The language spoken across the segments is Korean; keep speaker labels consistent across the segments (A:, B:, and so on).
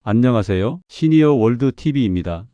A: 안녕하세요. 시니어 월드 TV입니다.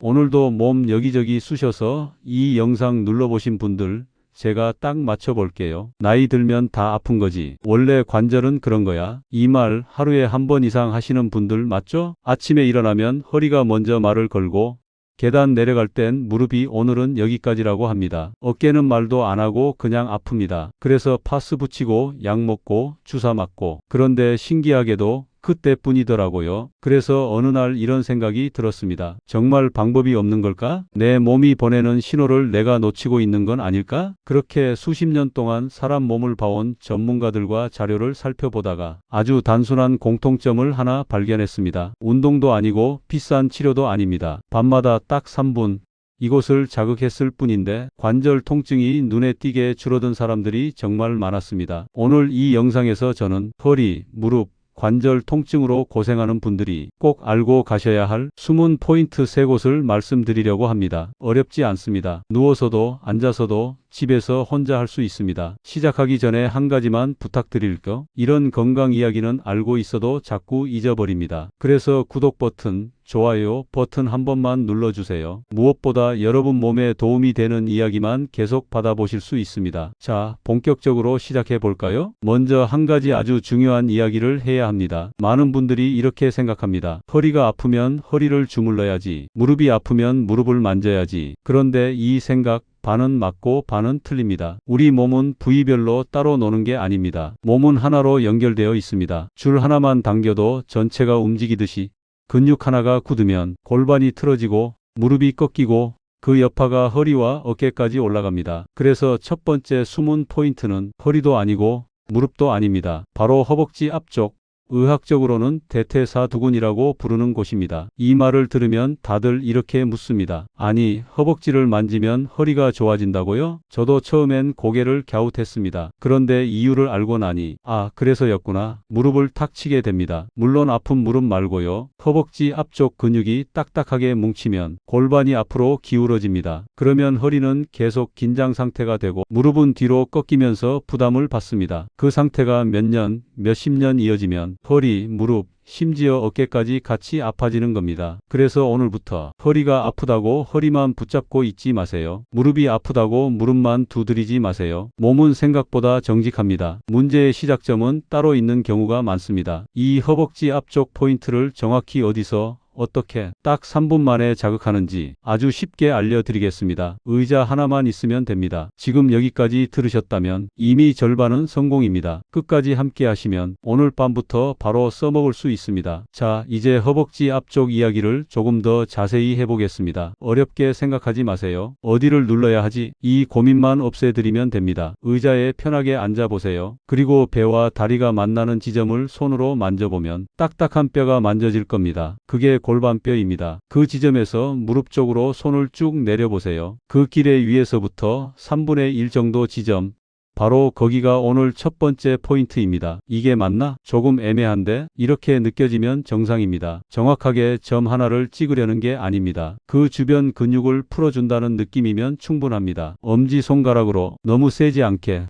A: 오늘도 몸 여기저기 쑤셔서 이 영상 눌러보신 분들 제가 딱 맞춰 볼게요. 나이 들면 다 아픈 거지. 원래 관절은 그런 거야. 이 말 하루에 한 번 이상 하시는 분들 맞죠? 아침에 일어나면 허리가 먼저 말을 걸고 계단 내려갈 땐 무릎이 오늘은 여기까지라고 합니다. 어깨는 말도 안 하고 그냥 아픕니다. 그래서 파스 붙이고 약 먹고 주사 맞고. 그런데 신기하게도 그때뿐이더라고요. 그래서 어느 날 이런 생각이 들었습니다. 정말 방법이 없는 걸까? 내 몸이 보내는 신호를 내가 놓치고 있는 건 아닐까? 그렇게 수십 년 동안 사람 몸을 봐온 전문가들과 자료를 살펴보다가 아주 단순한 공통점을 하나 발견했습니다. 운동도 아니고 비싼 치료도 아닙니다. 밤마다 딱 3분 이곳을 자극했을 뿐인데 관절 통증이 눈에 띄게 줄어든 사람들이 정말 많았습니다. 오늘 이 영상에서 저는 허리, 무릎, 관절 통증으로 고생하는 분들이 꼭 알고 가셔야 할 숨은 포인트 3곳을 말씀드리려고 합니다. 어렵지 않습니다. 누워서도 앉아서도 집에서 혼자 할 수 있습니다. 시작하기 전에 한 가지만 부탁드릴 거. 이런 건강 이야기는 알고 있어도 자꾸 잊어버립니다. 그래서 구독 버튼, 좋아요 버튼 한 번만 눌러주세요. 무엇보다 여러분 몸에 도움이 되는 이야기만 계속 받아보실 수 있습니다. 자, 본격적으로 시작해 볼까요? 먼저 한 가지 아주 중요한 이야기를 해야 합니다. 많은 분들이 이렇게 생각합니다. 허리가 아프면 허리를 주물러야지. 무릎이 아프면 무릎을 만져야지. 그런데 이 생각 반은 맞고 반은 틀립니다. 우리 몸은 부위별로 따로 노는 게 아닙니다. 몸은 하나로 연결되어 있습니다. 줄 하나만 당겨도 전체가 움직이듯이 근육 하나가 굳으면 골반이 틀어지고 무릎이 꺾이고 그 여파가 허리와 어깨까지 올라갑니다. 그래서 첫 번째 숨은 포인트는 허리도 아니고 무릎도 아닙니다. 바로 허벅지 앞쪽, 의학적으로는 대퇴사두근이라고 부르는 곳입니다. 이 말을 들으면 다들 이렇게 묻습니다. 아니, 허벅지를 만지면 허리가 좋아진다고요? 저도 처음엔 고개를 갸웃했습니다. 그런데 이유를 알고 나니 그래서였구나. 무릎을 탁 치게 됩니다. 물론 아픈 무릎 말고요. 허벅지 앞쪽 근육이 딱딱하게 뭉치면 골반이 앞으로 기울어집니다. 그러면 허리는 계속 긴장 상태가 되고 무릎은 뒤로 꺾이면서 부담을 받습니다. 그 상태가 몇 년, 몇십 년 이어지면 허리, 무릎, 심지어 어깨까지 같이 아파지는 겁니다. 그래서 오늘부터 허리가 아프다고 허리만 붙잡고 있지 마세요. 무릎이 아프다고 무릎만 두드리지 마세요. 몸은 생각보다 정직합니다. 문제의 시작점은 따로 있는 경우가 많습니다. 이 허벅지 앞쪽 포인트를 정확히 어디서 어떻게 딱 3분 만에 자극하는지 아주 쉽게 알려드리겠습니다. 의자 하나만 있으면 됩니다. 지금 여기까지 들으셨다면 이미 절반은 성공입니다. 끝까지 함께 하시면 오늘 밤부터 바로 써먹을 수 있습니다. 자, 이제 허벅지 앞쪽 이야기를 조금 더 자세히 해보겠습니다. 어렵게 생각하지 마세요. 어디를 눌러야 하지? 이 고민만 없애드리면 됩니다. 의자에 편하게 앉아보세요. 그리고 배와 다리가 만나는 지점을 손으로 만져보면 딱딱한 뼈가 만져질 겁니다. 그게 골반뼈입니다. 그 지점에서 무릎 쪽으로 손을 쭉 내려보세요. 그 길의 위에서부터 3분의 1 정도 지점, 바로 거기가 오늘 첫 번째 포인트입니다. 이게 맞나? 조금 애매한데 이렇게 느껴지면 정상입니다. 정확하게 점 하나를 찍으려는 게 아닙니다. 그 주변 근육을 풀어준다는 느낌이면 충분합니다. 엄지손가락으로 너무 세지 않게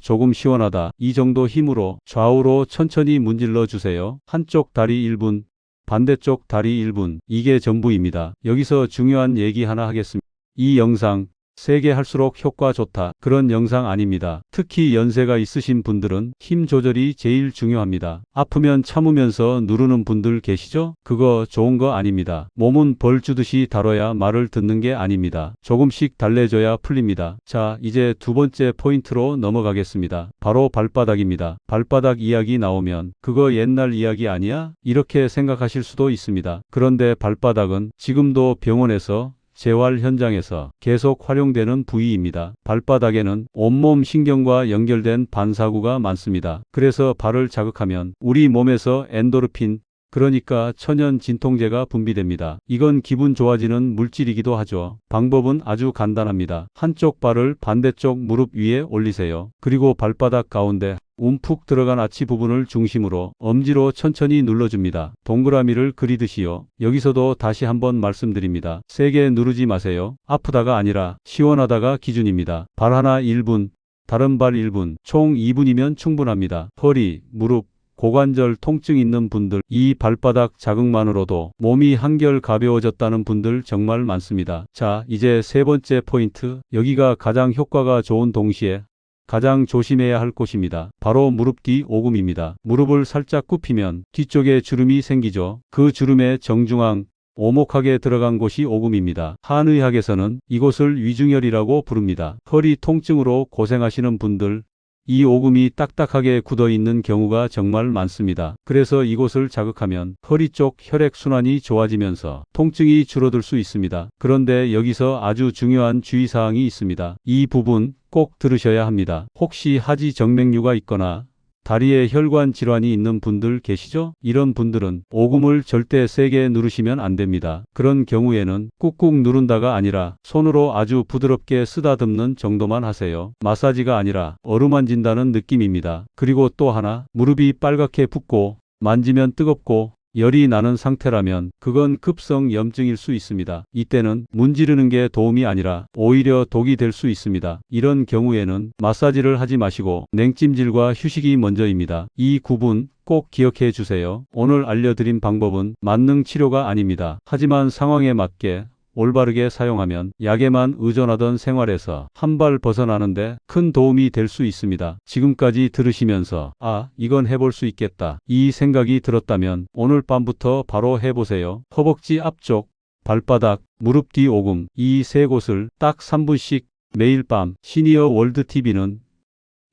A: 조금 시원하다. 이 정도 힘으로 좌우로 천천히 문질러 주세요. 한쪽 다리 1분, 반대쪽 다리 1분. 이게 전부입니다. 여기서 중요한 얘기 하나 하겠습니다. 이 영상 세게 할수록 효과 좋다. 그런 영상 아닙니다. 특히 연세가 있으신 분들은 힘 조절이 제일 중요합니다. 아프면 참으면서 누르는 분들 계시죠? 그거 좋은 거 아닙니다. 몸은 벌 주듯이 다뤄야 말을 듣는 게 아닙니다. 조금씩 달래줘야 풀립니다. 자, 이제 두 번째 포인트로 넘어가겠습니다. 바로 발바닥입니다. 발바닥 이야기 나오면 그거 옛날 이야기 아니야? 이렇게 생각하실 수도 있습니다. 그런데 발바닥은 지금도 병원에서 재활 현장에서 계속 활용되는 부위입니다. 발바닥에는 온몸 신경과 연결된 반사구가 많습니다. 그래서 발을 자극하면 우리 몸에서 엔도르핀, 그러니까 천연 진통제가 분비됩니다. 이건 기분 좋아지는 물질이기도 하죠. 방법은 아주 간단합니다. 한쪽 발을 반대쪽 무릎 위에 올리세요. 그리고 발바닥 가운데 움푹 들어간 아치 부분을 중심으로 엄지로 천천히 눌러줍니다. 동그라미를 그리듯이요. 여기서도 다시 한번 말씀드립니다. 세게 누르지 마세요. 아프다가 아니라 시원하다가 기준입니다. 발 하나 1분, 다른 발 1분, 총 2분이면 충분합니다. 허리, 무릎, 고관절 통증 있는 분들, 이 발바닥 자극만으로도 몸이 한결 가벼워졌다는 분들 정말 많습니다. 자, 이제 세 번째 포인트. 여기가 가장 효과가 좋은 동시에 가장 조심해야 할 곳입니다. 바로 무릎 뒤 오금입니다. 무릎을 살짝 굽히면 뒤쪽에 주름이 생기죠. 그 주름의 정중앙, 오목하게 들어간 곳이 오금입니다. 한의학에서는 이곳을 위중혈이라고 부릅니다. 허리 통증으로 고생하시는 분들, 이 오금이 딱딱하게 굳어 있는 경우가 정말 많습니다. 그래서 이곳을 자극하면 허리 쪽 혈액순환이 좋아지면서 통증이 줄어들 수 있습니다. 그런데 여기서 아주 중요한 주의사항이 있습니다. 이 부분 꼭 들으셔야 합니다. 혹시 하지 정맥류가 있거나 다리에 혈관 질환이 있는 분들 계시죠? 이런 분들은 오금을 절대 세게 누르시면 안 됩니다. 그런 경우에는 꾹꾹 누른다가 아니라 손으로 아주 부드럽게 쓰다듬는 정도만 하세요. 마사지가 아니라 어루만진다는 느낌입니다. 그리고 또 하나, 무릎이 빨갛게 붓고 만지면 뜨겁고 열이 나는 상태라면 그건 급성 염증일 수 있습니다. 이때는 문지르는 게 도움이 아니라 오히려 독이 될 수 있습니다. 이런 경우에는 마사지를 하지 마시고 냉찜질과 휴식이 먼저입니다. 이 구분 꼭 기억해 주세요. 오늘 알려드린 방법은 만능 치료가 아닙니다. 하지만 상황에 맞게 올바르게 사용하면 약에만 의존하던 생활에서 한 발 벗어나는데 큰 도움이 될 수 있습니다. 지금까지 들으시면서 이건 해볼 수 있겠다, 이 생각이 들었다면 오늘 밤부터 바로 해보세요. 허벅지 앞쪽, 발바닥, 무릎 뒤 오금, 이 세 곳을 딱 3분씩 매일 밤. 시니어 월드 TV는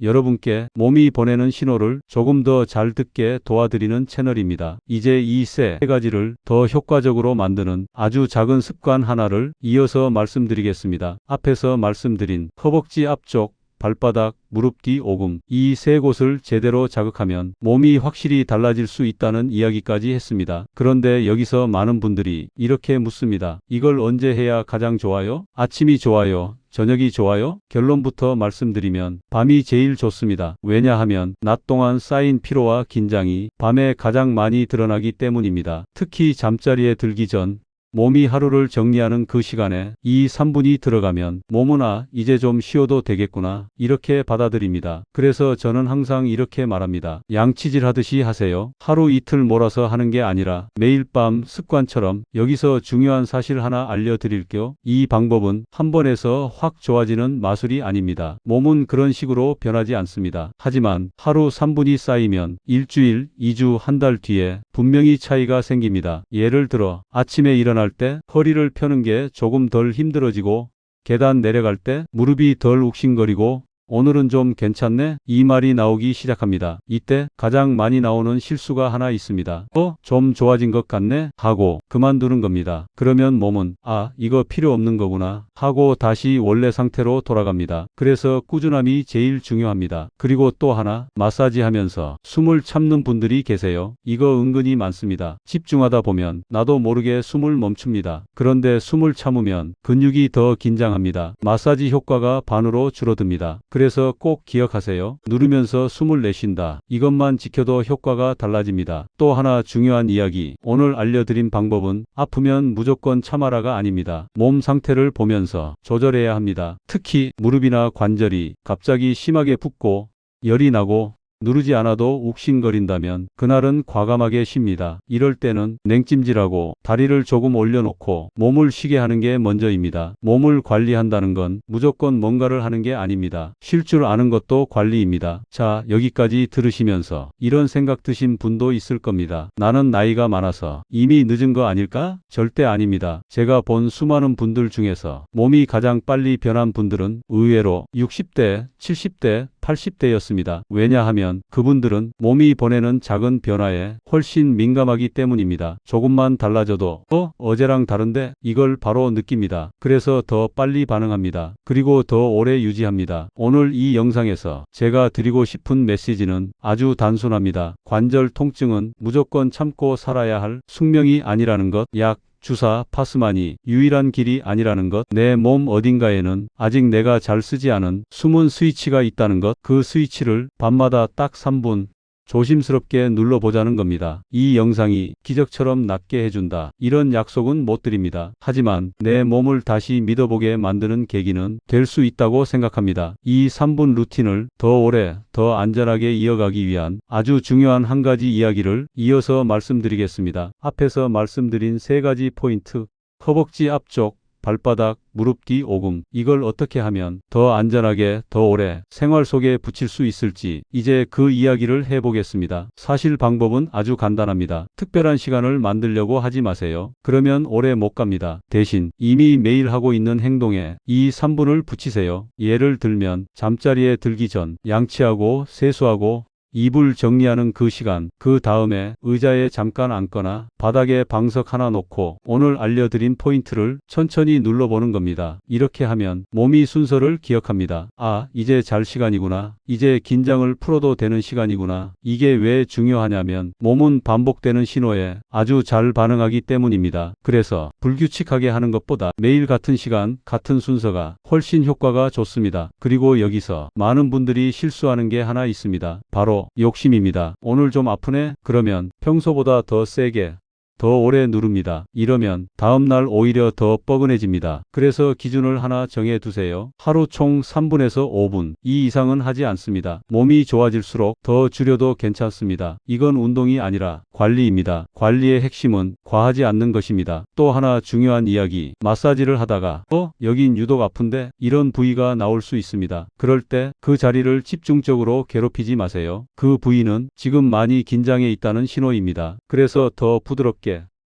A: 여러분께 몸이 보내는 신호를 조금 더 잘 듣게 도와드리는 채널입니다. 이제 이 세 가지를 더 효과적으로 만드는 아주 작은 습관 하나를 이어서 말씀드리겠습니다. 앞에서 말씀드린 허벅지 앞쪽, 발바닥, 무릎 뒤 오금, 이 세 곳을 제대로 자극하면 몸이 확실히 달라질 수 있다는 이야기까지 했습니다. 그런데 여기서 많은 분들이 이렇게 묻습니다. 이걸 언제 해야 가장 좋아요? 아침이 좋아요? 저녁이 좋아요? 결론부터 말씀드리면 밤이 제일 좋습니다. 왜냐하면 낮 동안 쌓인 피로와 긴장이 밤에 가장 많이 드러나기 때문입니다. 특히 잠자리에 들기 전 몸이 하루를 정리하는 그 시간에 이 3분이 들어가면 몸은 이제 좀 쉬어도 되겠구나, 이렇게 받아들입니다. 그래서 저는 항상 이렇게 말합니다. 양치질 하듯이 하세요. 하루 이틀 몰아서 하는 게 아니라 매일 밤 습관처럼. 여기서 중요한 사실 하나 알려드릴게요. 이 방법은 한 번 해서 확 좋아지는 마술이 아닙니다. 몸은 그런 식으로 변하지 않습니다. 하지만 하루 3분이 쌓이면 일주일, 2주, 한 달 뒤에 분명히 차이가 생깁니다. 예를 들어 아침에 일어날 때 허리를 펴는 게 조금 덜 힘들어지고, 계단 내려갈 때 무릎이 덜 욱신거리고, 오늘은 좀 괜찮네, 이 말이 나오기 시작합니다. 이때 가장 많이 나오는 실수가 하나 있습니다. 좀 좋아진 것 같네 하고 그만두는 겁니다. 그러면 몸은 이거 필요 없는 거구나 하고 다시 원래 상태로 돌아갑니다. 그래서 꾸준함이 제일 중요합니다. 그리고 또 하나, 마사지 하면서 숨을 참는 분들이 계세요. 이거 은근히 많습니다. 집중하다 보면 나도 모르게 숨을 멈춥니다. 그런데 숨을 참으면 근육이 더 긴장합니다. 마사지 효과가 반으로 줄어듭니다. 그래서 꼭 기억하세요. 누르면서 숨을 내쉰다, 이것만 지켜도 효과가 달라집니다. 또 하나 중요한 이야기, 오늘 알려드린 방법은 아프면 무조건 참아라가 아닙니다. 몸 상태를 보면서 조절해야 합니다. 특히 무릎이나 관절이 갑자기 심하게 붓고 열이 나고 누르지 않아도 욱신거린다면 그날은 과감하게 쉽니다. 이럴 때는 냉찜질하고 다리를 조금 올려놓고 몸을 쉬게 하는 게 먼저입니다. 몸을 관리한다는 건 무조건 뭔가를 하는 게 아닙니다. 쉴 줄 아는 것도 관리입니다. 자, 여기까지 들으시면서 이런 생각 드신 분도 있을 겁니다. 나는 나이가 많아서 이미 늦은 거 아닐까? 절대 아닙니다. 제가 본 수많은 분들 중에서 몸이 가장 빨리 변한 분들은 의외로 60대, 70대, 80대였습니다. 왜냐하면 그분들은 몸이 보내는 작은 변화에 훨씬 민감하기 때문입니다. 조금만 달라져도 어제랑 다른데, 이걸 바로 느낍니다. 그래서 더 빨리 반응합니다. 그리고 더 오래 유지합니다. 오늘 이 영상에서 제가 드리고 싶은 메시지는 아주 단순합니다. 관절 통증은 무조건 참고 살아야 할 숙명이 아니라는 것, 약, 주사, 파스만이 유일한 길이 아니라는 것, 내 몸 어딘가에는 아직 내가 잘 쓰지 않은 숨은 스위치가 있다는 것, 그 스위치를 밤마다 딱 3분 조심스럽게 눌러보자는 겁니다. 이 영상이 기적처럼 낫게 해준다. 이런 약속은 못 드립니다. 하지만 내 몸을 다시 믿어보게 만드는 계기는 될 수 있다고 생각합니다. 이 3분 루틴을 더 오래, 더 안전하게 이어가기 위한 아주 중요한 한 가지 이야기를 이어서 말씀드리겠습니다. 앞에서 말씀드린 세 가지 포인트, 허벅지 앞쪽, 발바닥, 무릎 뒤 오금, 이걸 어떻게 하면 더 안전하게 더 오래 생활 속에 붙일 수 있을지 이제 그 이야기를 해보겠습니다. 사실 방법은 아주 간단합니다. 특별한 시간을 만들려고 하지 마세요. 그러면 오래 못 갑니다. 대신 이미 매일 하고 있는 행동에 이 3분을 붙이세요. 예를 들면 잠자리에 들기 전 양치하고 세수하고 이불 정리하는 그 시간, 그 다음에 의자에 잠깐 앉거나 바닥에 방석 하나 놓고 오늘 알려드린 포인트를 천천히 눌러보는 겁니다. 이렇게 하면 몸이 순서를 기억합니다. 아, 이제 잘 시간이구나. 이제 긴장을 풀어도 되는 시간이구나. 이게 왜 중요하냐면 몸은 반복되는 신호에 아주 잘 반응하기 때문입니다. 그래서 불규칙하게 하는 것보다 매일 같은 시간, 같은 순서가 훨씬 효과가 좋습니다. 그리고 여기서 많은 분들이 실수하는 게 하나 있습니다. 바로 욕심입니다. 오늘 좀 아프네? 그러면 평소보다 더 세게, 더 오래 누릅니다. 이러면 다음날 오히려 더 뻐근해집니다. 그래서 기준을 하나 정해 두세요. 하루 총 3분에서 5분, 이 이상은 하지 않습니다. 몸이 좋아질수록 더 줄여도 괜찮습니다. 이건 운동이 아니라 관리입니다. 관리의 핵심은 과하지 않는 것입니다. 또 하나 중요한 이야기, 마사지를 하다가 여긴 유독 아픈데 이런 부위가 나올 수 있습니다. 그럴 때 그 자리를 집중적으로 괴롭히지 마세요. 그 부위는 지금 많이 긴장해 있다는 신호입니다. 그래서 더 부드럽게,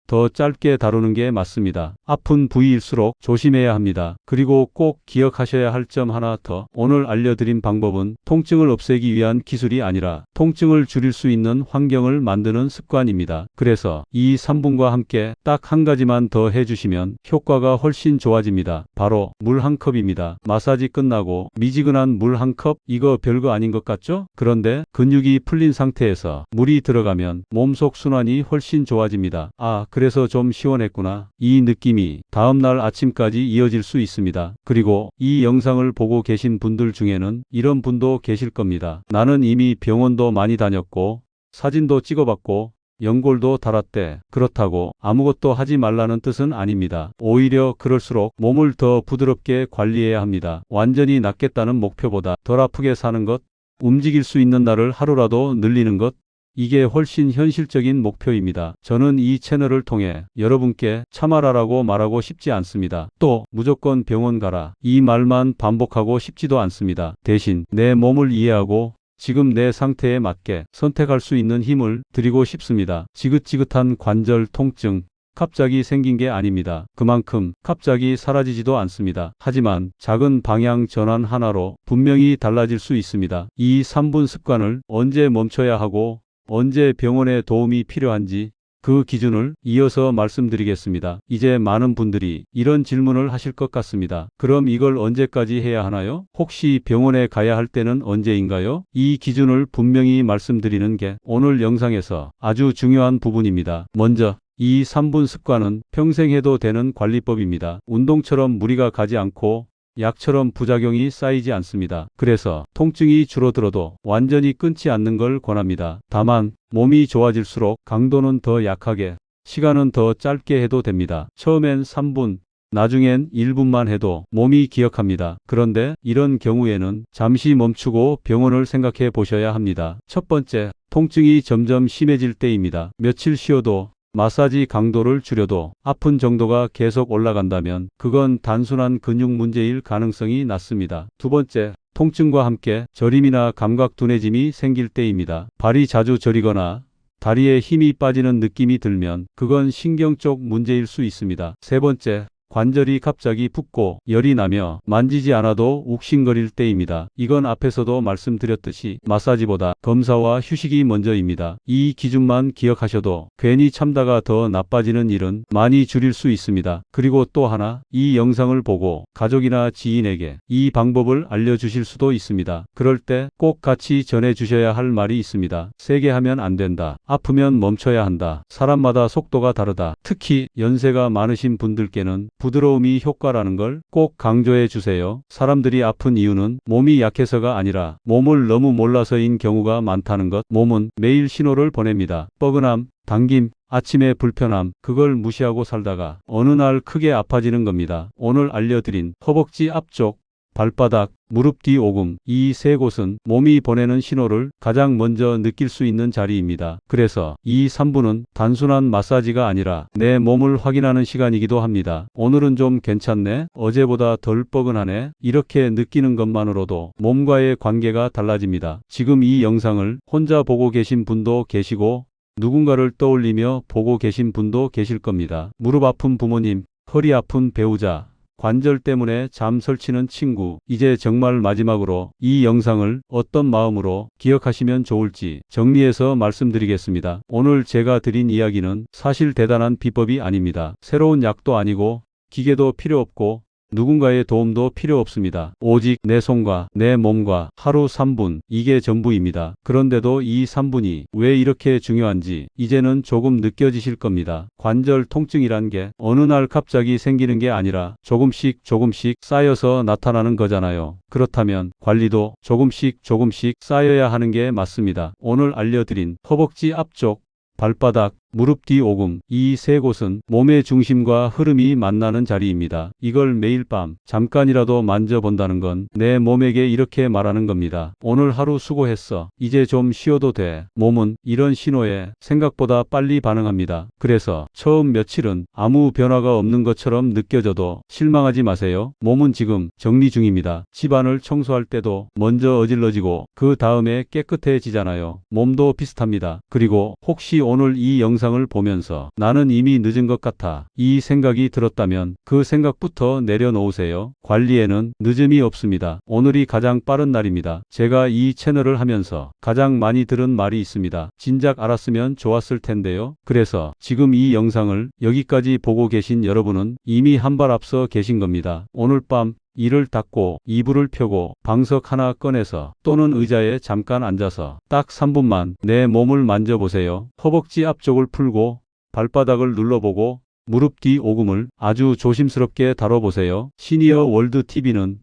A: 더 짧게 다루는 게 맞습니다. 아픈 부위일수록 조심해야 합니다. 그리고 꼭 기억하셔야 할 점 하나 더. 오늘 알려드린 방법은 통증을 없애기 위한 기술이 아니라 통증을 줄일 수 있는 환경을 만드는 습관입니다. 그래서 이 3분과 함께 딱 한 가지만 더 해주시면 효과가 훨씬 좋아집니다. 바로 물 한 컵입니다. 마사지 끝나고 미지근한 물 한 컵, 이거 별거 아닌 것 같죠? 그런데 근육이 풀린 상태에서 물이 들어가면 몸속 순환이 훨씬 좋아집니다. 그래서 좀 시원했구나. 이 느낌이 다음날 아침까지 이어질 수 있습니다. 그리고 이 영상을 보고 계신 분들 중에는 이런 분도 계실 겁니다. 나는 이미 병원도 많이 다녔고 사진도 찍어봤고 연골도 달았대. 그렇다고 아무것도 하지 말라는 뜻은 아닙니다. 오히려 그럴수록 몸을 더 부드럽게 관리해야 합니다. 완전히 낫겠다는 목표보다 덜 아프게 사는 것, 움직일 수 있는 날을 하루라도 늘리는 것, 이게 훨씬 현실적인 목표입니다. 저는 이 채널을 통해 여러분께 참아라라고 말하고 싶지 않습니다. 또 무조건 병원 가라, 이 말만 반복하고 싶지도 않습니다. 대신 내 몸을 이해하고 지금 내 상태에 맞게 선택할 수 있는 힘을 드리고 싶습니다. 지긋지긋한 관절 통증, 갑자기 생긴 게 아닙니다. 그만큼 갑자기 사라지지도 않습니다. 하지만 작은 방향 전환 하나로 분명히 달라질 수 있습니다. 이 3분 습관을 언제 멈춰야 하고 언제 병원에 도움이 필요한지 그 기준을 이어서 말씀드리겠습니다. 이제 많은 분들이 이런 질문을 하실 것 같습니다. 그럼 이걸 언제까지 해야 하나요? 혹시 병원에 가야 할 때는 언제인가요? 이 기준을 분명히 말씀드리는 게 오늘 영상에서 아주 중요한 부분입니다. 먼저 이 3분 습관은 평생 해도 되는 관리법입니다. 운동처럼 무리가 가지 않고 약처럼 부작용이 쌓이지 않습니다. 그래서 통증이 줄어들어도 완전히 끊지 않는 걸 권합니다. 다만 몸이 좋아질수록 강도는 더 약하게, 시간은 더 짧게 해도 됩니다. 처음엔 3분, 나중엔 1분만 해도 몸이 기억합니다. 그런데 이런 경우에는 잠시 멈추고 병원을 생각해 보셔야 합니다. 첫 번째, 통증이 점점 심해질 때입니다. 며칠 쉬어도 마사지 강도를 줄여도 아픈 정도가 계속 올라간다면 그건 단순한 근육 문제일 가능성이 낮습니다. 두 번째, 통증과 함께 저림이나 감각 둔해짐이 생길 때입니다. 발이 자주 저리거나 다리에 힘이 빠지는 느낌이 들면 그건 신경 쪽 문제일 수 있습니다. 세 번째, 관절이 갑자기 붓고 열이 나며 만지지 않아도 욱신거릴 때입니다. 이건 앞에서도 말씀드렸듯이 마사지보다 검사와 휴식이 먼저입니다. 이 기준만 기억하셔도 괜히 참다가 더 나빠지는 일은 많이 줄일 수 있습니다. 그리고 또 하나, 이 영상을 보고 가족이나 지인에게 이 방법을 알려주실 수도 있습니다. 그럴 때 꼭 같이 전해주셔야 할 말이 있습니다. 세게 하면 안 된다. 아프면 멈춰야 한다. 사람마다 속도가 다르다. 특히 연세가 많으신 분들께는 부드러움이 효과라는 걸 꼭 강조해 주세요. 사람들이 아픈 이유는 몸이 약해서가 아니라 몸을 너무 몰라서인 경우가 많다는 것. 몸은 매일 신호를 보냅니다. 뻐근함, 당김, 아침에 불편함, 그걸 무시하고 살다가 어느 날 크게 아파지는 겁니다. 오늘 알려드린 허벅지 앞쪽, 발바닥, 무릎 뒤 오금, 이 세 곳은 몸이 보내는 신호를 가장 먼저 느낄 수 있는 자리입니다. 그래서 이 3분은 단순한 마사지가 아니라 내 몸을 확인하는 시간이기도 합니다. 오늘은 좀 괜찮네? 어제보다 덜 뻐근하네? 이렇게 느끼는 것만으로도 몸과의 관계가 달라집니다. 지금 이 영상을 혼자 보고 계신 분도 계시고 누군가를 떠올리며 보고 계신 분도 계실 겁니다. 무릎 아픈 부모님, 허리 아픈 배우자, 관절 때문에 잠 설치는 친구, 이제 정말 마지막으로 이 영상을 어떤 마음으로 기억하시면 좋을지 정리해서 말씀드리겠습니다. 오늘 제가 드린 이야기는 사실 대단한 비법이 아닙니다. 새로운 약도 아니고 기계도 필요 없고 누군가의 도움도 필요 없습니다. 오직 내 손과 내 몸과 하루 3분, 이게 전부입니다. 그런데도 이 3분이 왜 이렇게 중요한지 이제는 조금 느껴지실 겁니다. 관절 통증이란 게 어느 날 갑자기 생기는 게 아니라 조금씩 쌓여서 나타나는 거잖아요. 그렇다면 관리도 조금씩 쌓여야 하는 게 맞습니다. 오늘 알려드린 허벅지 앞쪽, 발바닥, 무릎 뒤 오금, 이 세 곳은 몸의 중심과 흐름이 만나는 자리입니다. 이걸 매일 밤 잠깐이라도 만져본다는 건 내 몸에게 이렇게 말하는 겁니다. 오늘 하루 수고했어. 이제 좀 쉬어도 돼. 몸은 이런 신호에 생각보다 빨리 반응합니다. 그래서 처음 며칠은 아무 변화가 없는 것처럼 느껴져도 실망하지 마세요. 몸은 지금 정리 중입니다. 집안을 청소할 때도 먼저 어질러지고 그 다음에 깨끗해지잖아요. 몸도 비슷합니다. 그리고 혹시 오늘 이 영상을 보면서 나는 이미 늦은 것 같아, 이 생각이 들었다면 그 생각부터 내려놓으세요. 관리에는 늦음이 없습니다. 오늘이 가장 빠른 날입니다. 제가 이 채널을 하면서 가장 많이 들은 말이 있습니다. 진작 알았으면 좋았을 텐데요. 그래서 지금 이 영상을 여기까지 보고 계신 여러분은 이미 한 발 앞서 계신 겁니다. 오늘 밤 이를 닫고 이불을 펴고 방석 하나 꺼내서 또는 의자에 잠깐 앉아서 딱 3분만 내 몸을 만져보세요. 허벅지 앞쪽을 풀고 발바닥을 눌러보고 무릎 뒤 오금을 아주 조심스럽게 다뤄보세요. 시니어 월드 TV는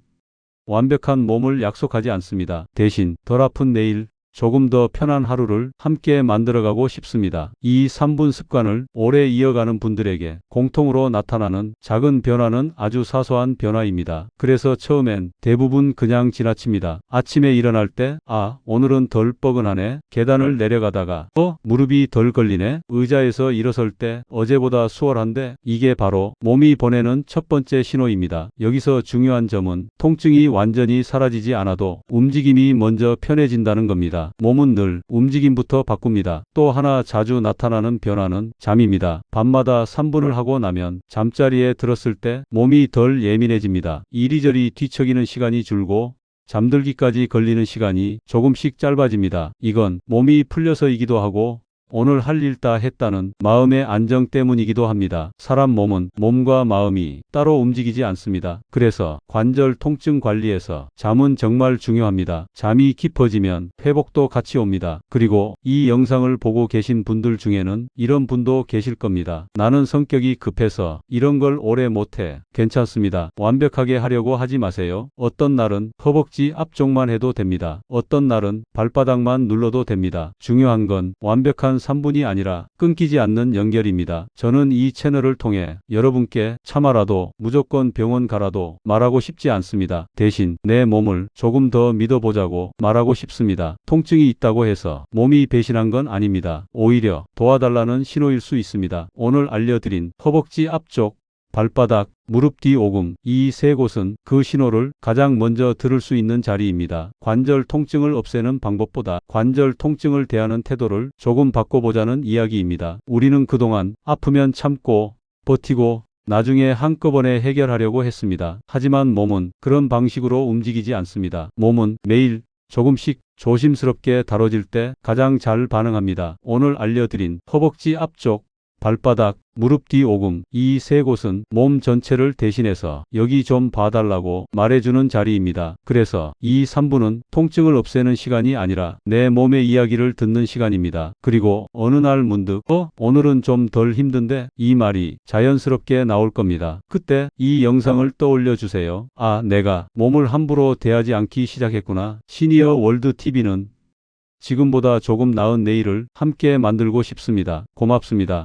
A: 완벽한 몸을 약속하지 않습니다. 대신 덜 아픈 내일, 조금 더 편한 하루를 함께 만들어가고 싶습니다. 이 3분 습관을 오래 이어가는 분들에게 공통으로 나타나는 작은 변화는 아주 사소한 변화입니다. 그래서 처음엔 대부분 그냥 지나칩니다. 아침에 일어날 때, 아, 오늘은 덜 뻐근하네. 계단을 내려가다가, 무릎이 덜 걸리네. 의자에서 일어설 때, 어제보다 수월한데, 이게 바로 몸이 보내는 첫 번째 신호입니다. 여기서 중요한 점은 통증이 완전히 사라지지 않아도 움직임이 먼저 편해진다는 겁니다. 몸은 늘 움직임부터 바꿉니다. 또 하나 자주 나타나는 변화는 잠입니다. 밤마다 3분을 하고 나면 잠자리에 들었을 때 몸이 덜 예민해집니다. 이리저리 뒤척이는 시간이 줄고 잠들기까지 걸리는 시간이 조금씩 짧아집니다. 이건 몸이 풀려서이기도 하고 오늘 할 일 다 했다는 마음의 안정 때문이기도 합니다. 사람 몸은 몸과 마음이 따로 움직이지 않습니다. 그래서 관절 통증 관리에서 잠은 정말 중요합니다. 잠이 깊어지면 회복도 같이 옵니다. 그리고 이 영상을 보고 계신 분들 중에는 이런 분도 계실 겁니다. 나는 성격이 급해서 이런 걸 오래 못해. 괜찮습니다. 완벽하게 하려고 하지 마세요. 어떤 날은 허벅지 앞쪽만 해도 됩니다. 어떤 날은 발바닥만 눌러도 됩니다. 중요한 건 완벽한 3분이 아니라 끊기지 않는 연결입니다. 저는 이 채널을 통해 여러분께 참아라도 무조건 병원 가라도 말하고 싶지 않습니다. 대신 내 몸을 조금 더 믿어보자고 말하고 싶습니다. 통증이 있다고 해서 몸이 배신한 건 아닙니다. 오히려 도와달라는 신호일 수 있습니다. 오늘 알려드린 허벅지 앞쪽, 발바닥, 무릎 뒤 오금, 이 세 곳은 그 신호를 가장 먼저 들을 수 있는 자리입니다. 관절 통증을 없애는 방법보다 관절 통증을 대하는 태도를 조금 바꿔보자는 이야기입니다. 우리는 그동안 아프면 참고 버티고 나중에 한꺼번에 해결하려고 했습니다. 하지만 몸은 그런 방식으로 움직이지 않습니다. 몸은 매일 조금씩 조심스럽게 다뤄질 때 가장 잘 반응합니다. 오늘 알려드린 허벅지 앞쪽, 발바닥, 무릎 뒤 오금, 이 세 곳은 몸 전체를 대신해서 여기 좀 봐달라고 말해주는 자리입니다. 그래서 이 3분은 통증을 없애는 시간이 아니라 내 몸의 이야기를 듣는 시간입니다. 그리고 어느 날 문득 오늘은 좀 덜 힘든데 이 말이 자연스럽게 나올 겁니다. 그때 이 영상을 떠올려 주세요. 아, 내가 몸을 함부로 대하지 않기 시작했구나. 시니어 월드 TV는 지금보다 조금 나은 내일을 함께 만들고 싶습니다. 고맙습니다.